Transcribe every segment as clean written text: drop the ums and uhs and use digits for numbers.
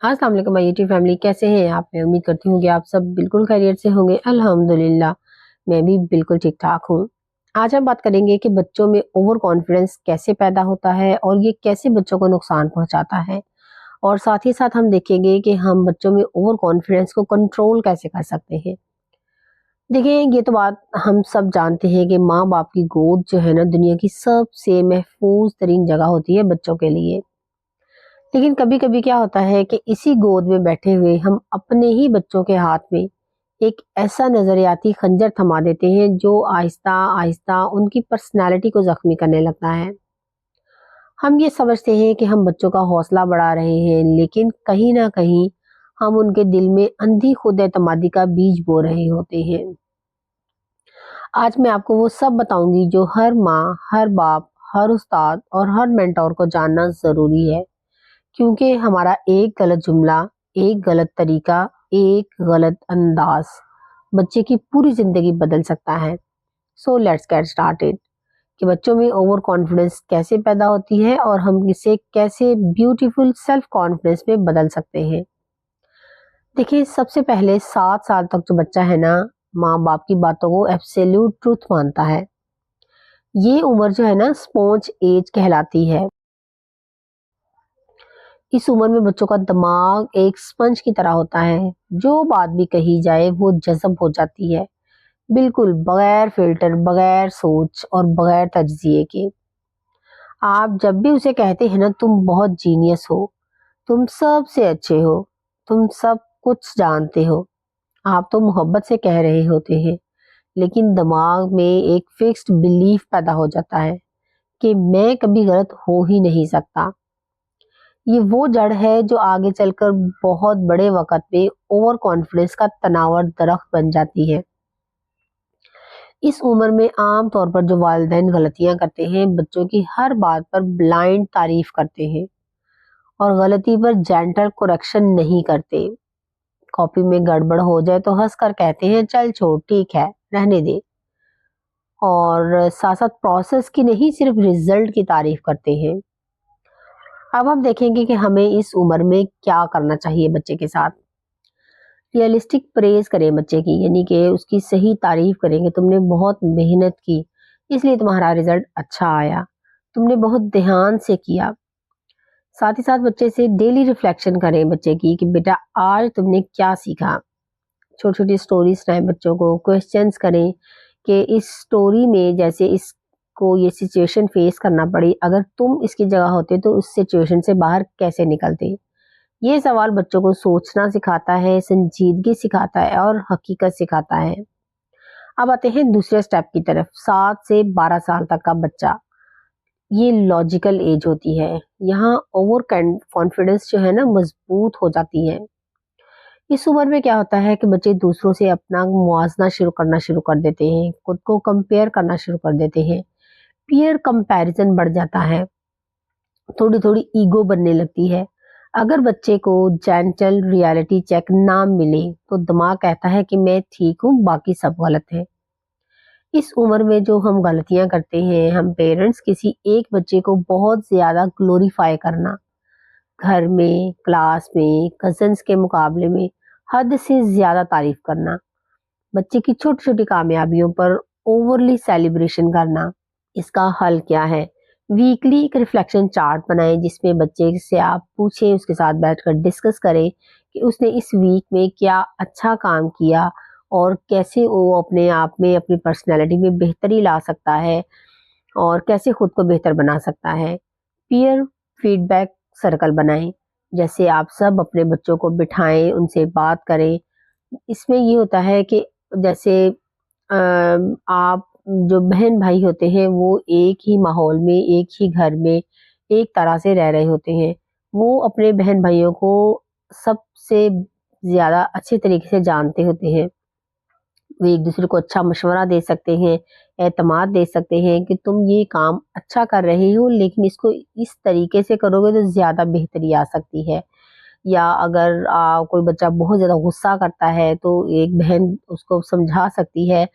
अस्सलाम वालेकुम my YouTube family, कैसे हैं आप? मैं उम्मीद करती हूँ कि आप सब बिल्कुल खैरियत से होंगे। अल्हम्दुलिल्लाह, मैं भी बिल्कुल ठीक-ठाक हूँ। आज हम बात करेंगे कि बच्चों में ओवर कॉन्फिडेंस कैसे पैदा होता है और ये कैसे बच्चों को नुकसान पहुँचाता है। और साथ ही साथ हम देखेंगे कि हम बच्चों में ओवर कॉन्फिडेंस को कंट्रोल कैसे कर सकते हैं। देखिए, ये तो बात हम सब जानते हैं कि माँ-बाप की गोद जो है ना, दुनिया की सबसे महफूज़ तरीन जगह होती है बच्चों के लिए। लेकिन कभी-कभी क्या होता है कि इसी गोद में बैठे हुए हम अपने ही बच्चों के हाथ में एक ऐसा नज़रियाती खंजर थमा देते हैं जो आहिस्ता-आहिस्ता उनकी पर्सनैलिटी को ज़ख्मी करने लगता है। हम ये समझते हैं कि हम बच्चों का हौसला बढ़ा रहे हैं, लेकिन कहीं न कहीं हम उनके दिल में अंधी खुद-एतमादी का बीज बो रहे होते हैं। आज मैं आपको वो सब बताऊँगी जो हर माँ, हर बाप, हर उस्ताद और हर मेंटर को जानना ज़रूरी है। क्योंकि हमारा एक गलत जुमला, एक गलत तरीका, एक गलत अंदाज़ बच्चे की पूरी ज़िंदगी बदल सकता है। सो लेट्स गेट स्टार्टेड कि बच्चों में ओवर कॉन्फिडेंस कैसे पैदा होती है और हम इसे कैसे ब्यूटीफुल सेल्फ कॉन्फिडेंस में बदल सकते हैं। देखिए, सबसे पहले 7 साल तक जो बच्चा है ना, माँ-बाप की बातों को एब्सोल्यूट ट्रुथ मानता है। ये उम्र जो है ना स्पॉन्ज एज कहलाती है। इस उम्र में बच्चों का दिमाग एक स्पंज की तरह होता है। जो बात भी कही जाए वो जज़ब हो जाती है। बिल्कुल बगैर फ़िल्टर, बगैर सोच और बगैर तज्ज़िये के। आप जब भी उसे कहते हैं ना तुम बहुत जीनियस हो, तुम सबसे अच्छे हो, तुम सब कुछ जानते हो, आप तो मोहब्बत से कह रहे होते हैं, लेकिन दिमाग में एक फ़िक्स्ड बिलीफ पैदा हो जाता है कि मैं कभी गलत हो ही नहीं सकता। ये वो जड़ है जो आगे चलकर बहुत बड़े वक़्त पे ओवर कॉन्फिडेंस का तनावर दरख्त बन जाती है। इस उम्र में आम तौर पर जो वालिदैन गलतियाँ करते हैं, बच्चों की हर बात पर ब्लाइंड तारीफ़ करते हैं और गलती पर जेंटल करेक्शन नहीं करते। कॉपी में गड़बड़ हो जाए तो हँसकर कहते हैं चल छोड़ ठीक है, रहने दे। और साथ-साथ प्रोसेस की नहीं सिर्फ़ रिज़ल्ट की तारीफ़ करते हैं। अब हम देखेंगे कि हमें इस उम्र में क्या करना चाहिए बच्चे के साथ। रियलिस्टिक प्रेज़ करें बच्चे की, यानी कि उसकी सही तारीफ़ करें कि तुमने बहुत मेहनत की, इसलिए तुम्हारा रिज़ल्ट अच्छा आया। तुमने बहुत ध्यान से किया। साथ ही साथ बच्चे से डेली रिफ्लेक्शन करें बच्चे की कि बेटा आज तुमने क्या सीखा? छोटी-छोटी स्टोरी सुनाएँ बच्चों को, क्वेश्चंस करें कि इस स्टोरी में जैसे इसको ये सिचुएशन फेस करना पड़ी, अगर तुम इसकी जगह होते तो उस सिचुएशन से बाहर कैसे निकलते? ये सवाल बच्चों को सोचना सिखाता है, संजीदगी सिखाता है और हकीकत सिखाता है। अब आते हैं दूसरे स्टेप की तरफ, 7 से 12 साल तक का बच्चा। ये लॉजिकल एज होती है। यहाँ ओवर कॉन्फिडेंस जो है ना मजबूत हो जाती है। इस उम्र में क्या होता है कि बच्चे दूसरों से अपना मुआवजा शुरू कर देते हैं, खुद को कंपेयर करना शुरू कर देते हैं। पीयर कंपैरिजन बढ़ जाता है, थोड़ी-थोड़ी ईगो बनने लगती है। अगर बच्चे को जेंटल रियलिटी चेक ना मिले, तो दिमाग कहता है कि मैं ठीक हूँ, बाकी सब गलत है। इस उम्र में जो हम गलतियाँ करते हैं, हम पेरेंट्स किसी एक बच्चे को बहुत ज़्यादा ग्लोरीफाई करना, घर में, क्लास में, कज़िन्स के मुकाबले में हद से ज़्यादा तारीफ़ करना, बच्चे की छोटी-छोटी कामयाबियों पर ओवरली सेलिब्रेशन करना। इसका हल क्या है? वीकली एक रिफ्लेक्शन चार्ट बनाएँ जिसमें बच्चे से आप पूछें, उसके साथ बैठकर डिस्कस करें कि उसने इस वीक में क्या अच्छा काम किया और कैसे वो अपने आप में, अपनी पर्सनैलिटी में बेहतरी ला सकता है और कैसे खुद को बेहतर बना सकता है। पीयर फीडबैक सर्कल बनाएँ, जैसे आप सब अपने बच्चों को बिठाएँ, उनसे बात करें। इसमें ये होता है कि जैसे आप जो बहन-भाई होते हैं वो एक ही माहौल में, एक ही घर में, एक तरह से रह रहे होते हैं। वो अपने बहन-भाइयों को सबसे ज़्यादा अच्छे तरीके से जानते होते हैं। वो एक-दूसरे को अच्छा मशवरा दे सकते हैं, एतमाद दे सकते हैं कि तुम ये काम अच्छा कर रहे हो लेकिन इसको इस तरीके से करोगे तो ज़्यादा बेहतरी आ सकती है। या अगर कोई बच्चा बहुत ज़्यादा गुस्सा करता है तो एक बहन उसको समझा सकती है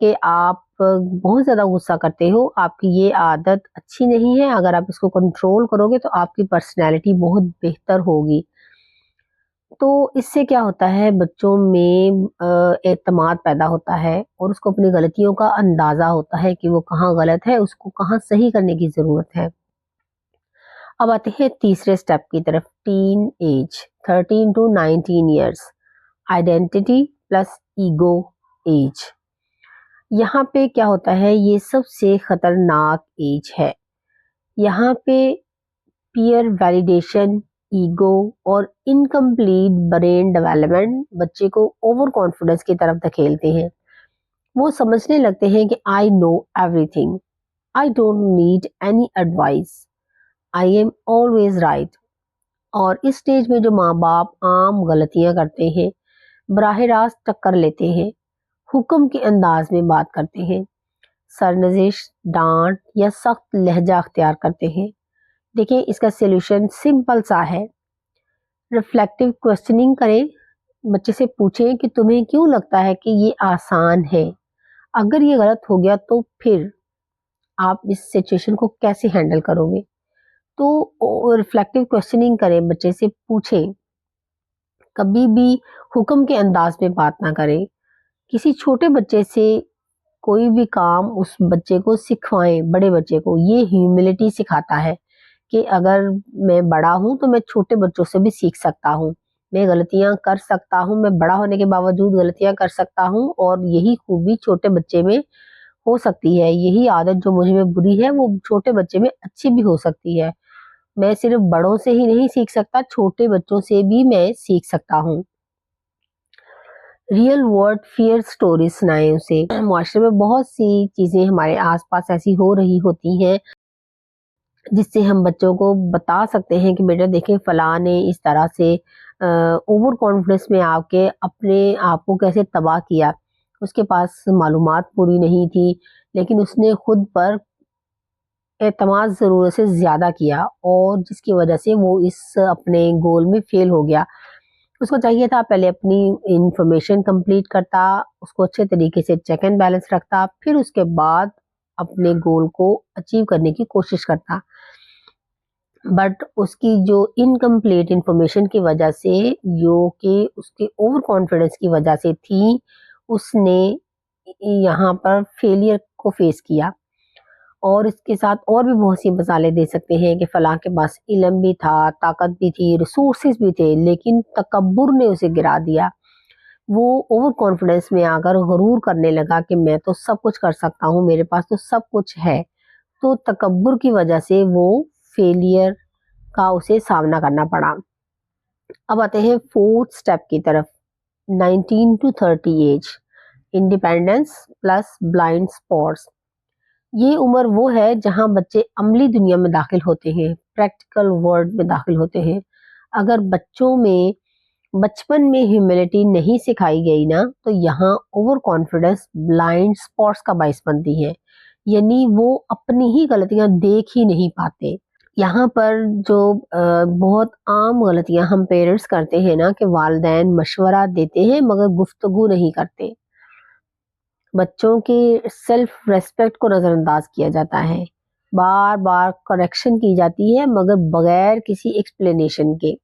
कि आप बहुत ज़्यादा गुस्सा करते हो, आपकी ये आदत अच्छी नहीं है, अगर आप इसको कंट्रोल करोगे तो आपकी पर्सनैलिटी बहुत बेहतर होगी। تو इससे क्या होता है, बच्चों में एतमाद पैदा होता है और उसको अपनी गलतियों का अंदाज़ा होता है कि वो कहाँ गलत है, उसको कहाँ सही करने की ज़रूरत है। अब आते हैं तीसरे स्टेप की तरफ, teen age, 13 to 19 years, identity plus ego age. यहाँ पे क्या होता है, ये सबसे खतरनाक एज है। यहाँ पे पीयर वैलिडेशन, ईगो और इनकम्प्लीट ब्रेन डेवलपमेंट बच्चे को ओवर कॉन्फिडेंस की तरफ धकेलते हैं। वो समझने लगते हैं कि I know everything, I don't need any advice, I am always right. और इस स्टेज में जो माँ बाप आम गलतियां करते हैं, बराह रास्त टक्कर लेते हैं, हुक्म के अंदाज में बात करते हैं, सरनजिश, डांट या सख्त लहजा अख्तियार करते हैं। देखिए, इसका सॉल्यूशन सिंपल सा है। रिफ्लेक्टिव क्वेश्चनिंग करें, बच्चे से पूछें कि तुम्हें क्यों लगता है कि ये आसान है, अगर ये गलत हो गया तो फिर आप इस सिचुएशन को कैसे हैंडल करोगे। तो रिफ्लेक्टिव क्वेश्चनिंग करें, बच्चे से पूछें, कभी भी हुक्म के अंदाज में बात ना करें। किसी छोटे बच्चे से कोई भी काम उस बच्चे को सिखवाएं, बड़े बच्चे को, ये ह्यूमिलिटी सिखाता है कि अगर मैं बड़ा हूँ तो मैं छोटे बच्चों से भी सीख सकता हूँ, मैं गलतियां कर सकता हूँ, मैं बड़ा होने के बावजूद गलतियां कर सकता हूँ, और यही खूबी छोटे बच्चे में हो सकती है, यही आदत जो मुझ में बुरी है वो छोटे बच्चे में अच्छी भी हो सकती है। मैं सिर्फ बड़ों से ही नहीं सीख सकता, छोटे बच्चों से भी मैं सीख सकता हूँ। रियल वर्ल्ड फियर स्टोरी सुनाएं उसे। मुआशरे में बहुत सी चीजें हमारे आसपास ऐसी हो रही होती हैं जिससे हम बच्चों को बता सकते हैं कि बेटा देखें, फलां ने इस तरह से ओवर कॉन्फिडेंस में आके अपने आप को कैसे तबाह किया। उसके पास मालूमात पूरी नहीं थी, लेकिन उसने खुद पर एतमाद ज़रूरत से ज़्यादा किया और जिसकी वजह से वो इस अपने गोल में फेल हो गया। उसको चाहिए था पहले अपनी इंफॉर्मेशन कंप्लीट करता, उसको अच्छे तरीके से चेक एंड बैलेंस रखता, फिर उसके बाद अपने गोल को अचीव करने की कोशिश करता। बट उसकी जो इनकम्प्लीट इंफॉर्मेशन की वजह से, जो कि उसके ओवर कॉन्फिडेंस की वजह से थी, उसने यहाँ पर फेलियर को फेस किया। और इसके साथ और भी बहुत सी मिसालें दे सकते हैं कि फलां के पास इल्म भी था, ताकत भी थी, रिसोर्सेज भी थे, लेकिन तकब्बुर ने उसे गिरा दिया। वो ओवर कॉन्फिडेंस में आकर गरूर करने लगा कि मैं तो सब कुछ कर सकता हूँ, मेरे पास तो सब कुछ है। तो तकब्बुर की वजह से वो फेलियर का उसे सामना करना पड़ा। अब आते हैं फोर्थ स्टेप की तरफ, 19 to 30 age, independence plus blind spots. ये उम्र वो है जहां बच्चे अमली दुनिया में दाखिल होते हैं, प्रैक्टिकल वर्ल्ड में दाखिल होते हैं। अगर बच्चों में बचपन में ह्यूमिलिटी नहीं सिखाई गई ना, तो यहाँ ओवर कॉन्फिडेंस ब्लाइंड स्पॉट्स का बायस बनती है, यानी वो अपनी ही गलतियां देख ही नहीं पाते। यहाँ पर जो बहुत आम गलतियां हम पेरेंट्स करते हैं ना, कि वालिदैन मशवरा देते हैं मगर गुफ्तगू नहीं करते। बच्चों के सेल्फ रेस्पेक्ट को नजरअंदाज किया जाता है, बार बार करेक्शन की जाती है मगर बगैर किसी एक्सप्लेनेशन के।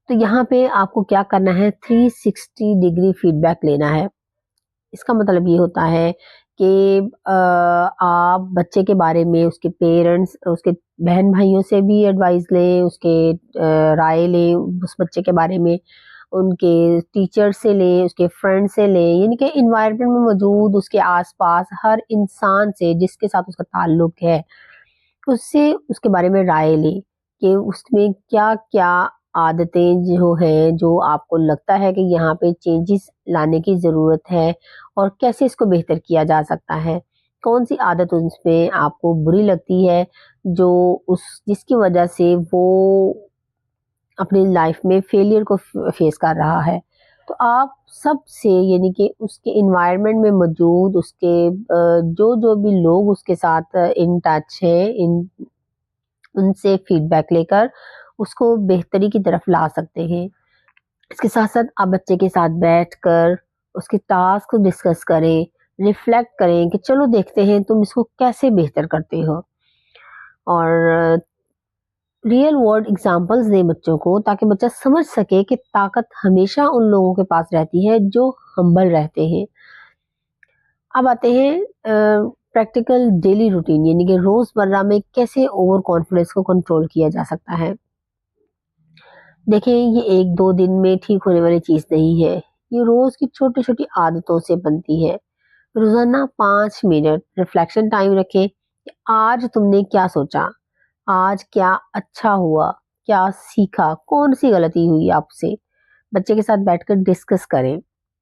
तो यहाँ पे आपको क्या करना है, 360 डिग्री फीडबैक लेना है। इसका मतलब ये होता है कि आप बच्चे के बारे में उसके पेरेंट्स, उसके बहन भाइयों से भी एडवाइस लें, उसके राय लें उस बच्चे के बारे में, उनके टीचर से लें, उसके फ्रेंड से लें, यानी कि इन्वायरमेंट में मौजूद उसके आसपास हर इंसान से जिसके साथ उसका ताल्लुक है, उससे उसके बारे में राय लें कि उसमें क्या क्या आदतें जो हैं, जो आपको लगता है कि यहाँ पे चेंजेस लाने की ज़रूरत है और कैसे इसको बेहतर किया जा सकता है। कौन सी आदत उसमें आपको बुरी लगती है, जो उस जिसकी वजह से वो अपनी लाइफ में फेलियर को फेस कर रहा है। तो आप सबसे, यानी कि उसके इन्वायरमेंट में मौजूद उसके जो जो भी लोग उसके साथ इन टच हैं, इन उनसे फीडबैक लेकर उसको बेहतरी की तरफ ला सकते हैं। इसके साथ साथ आप बच्चे के साथ बैठकर उसके टास्क को डिस्कस करें, रिफ्लेक्ट करें कि चलो देखते हैं तुम इसको कैसे बेहतर करते हो। और रियल वर्ल्ड एग्जाम्पल्स दें बच्चों को, ताकि बच्चा समझ सके कि ताकत हमेशा उन लोगों के पास रहती है जो हम्बल रहते हैं। अब आते हैं प्रैक्टिकल डेली रूटीन, यानी कि रोजमर्रा में कैसे ओवर कॉन्फिडेंस को कंट्रोल किया जा सकता है। देखिए, ये एक दो दिन में ठीक होने वाली चीज नहीं है, ये रोज की छोटी छोटी आदतों से बनती है। रोजाना 5 मिनट रिफ्लेक्शन टाइम रखें कि आज तुमने क्या सोचा, आज क्या अच्छा हुआ, क्या सीखा, कौन सी गलती हुई आपसे। बच्चे के साथ बैठकर डिस्कस करें,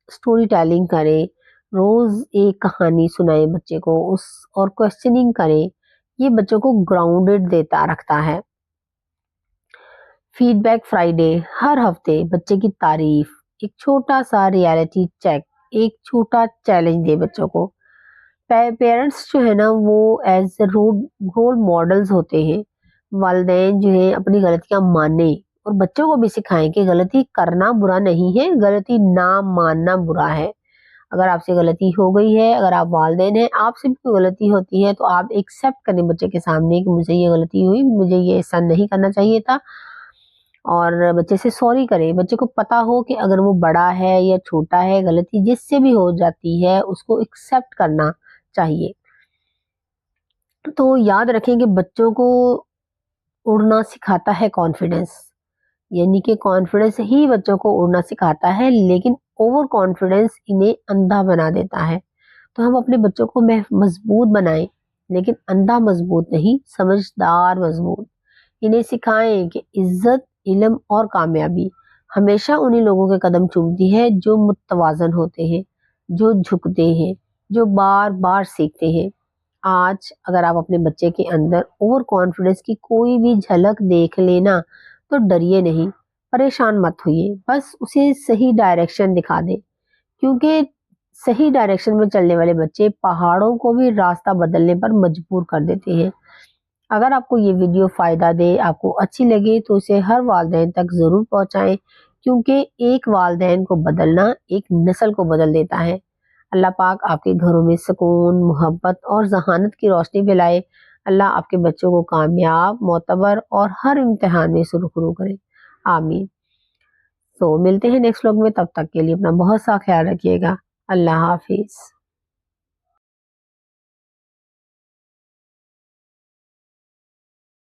स्टोरी टेलिंग करें, रोज एक कहानी सुनाएं बच्चे को उस और क्वेश्चनिंग करें। ये बच्चों को ग्राउंडेड देता रखता है। फीडबैक फ्राइडे, हर हफ्ते बच्चे की तारीफ, एक छोटा सा रियलिटी चेक, एक छोटा चैलेंज दे बच्चों को। पेरेंट्स जो है ना, वो एज रोल रोल मॉडल्स होते हैं। वालिदैन जो है अपनी गलतियां माने और बच्चों को भी सिखाएं कि गलती करना बुरा नहीं है, गलती ना मानना बुरा है। अगर आपसे गलती हो गई है, अगर आप वालिदैन हैं, आपसे भी कोई गलती होती है, तो आप एक्सेप्ट करें बच्चे के सामने कि मुझे ये गलती हुई, मुझे ये ऐसा नहीं करना चाहिए था, और बच्चे से सॉरी करें। बच्चे को पता हो कि अगर वो बड़ा है या छोटा है, गलती जिससे भी हो जाती है उसको एक्सेप्ट करना चाहिए। तो याद रखें कि बच्चों को उड़ना सिखाता है कॉन्फिडेंस, यानी कि कॉन्फिडेंस ही बच्चों को उड़ना सिखाता है, लेकिन ओवर कॉन्फिडेंस इन्हें अंधा बना देता है। तो हम अपने बच्चों को मजबूत बनाएं, लेकिन अंधा मजबूत नहीं, समझदार मजबूत। इन्हें सिखाएं कि इज्जत, इल्म और कामयाबी हमेशा उन्हीं लोगों के कदम चूमती है जो मुतवाजन होते हैं, जो झुकते हैं, जो बार बार सीखते हैं। आज अगर आप अपने बच्चे के अंदर ओवर कॉन्फिडेंस की कोई भी झलक देख लेना, तो डरिए नहीं, परेशान मत होइए, बस उसे सही डायरेक्शन दिखा दें। क्योंकि सही डायरेक्शन में चलने वाले बच्चे पहाड़ों को भी रास्ता बदलने पर मजबूर कर देते हैं। अगर आपको ये वीडियो फ़ायदा दे, आपको अच्छी लगे, तो इसे हर वालिदैन तक ज़रूर पहुँचाएँ, क्योंकि एक वालिदैन को बदलना एक नस्ल को बदल देता है। अल्लाह पाक आपके घरों में सुकून, मोहब्बत और ज़हानत की रोशनी फैलाए। अल्लाह आपके बच्चों को कामयाब, मोतबर और हर इम्तिहान में सुरखरू करे। आमीन। तो मिलते हैं नेक्स्ट व्लॉग में, तब तक के लिए अपना बहुत सा ख्याल रखिएगा। अल्लाह हाफिज़।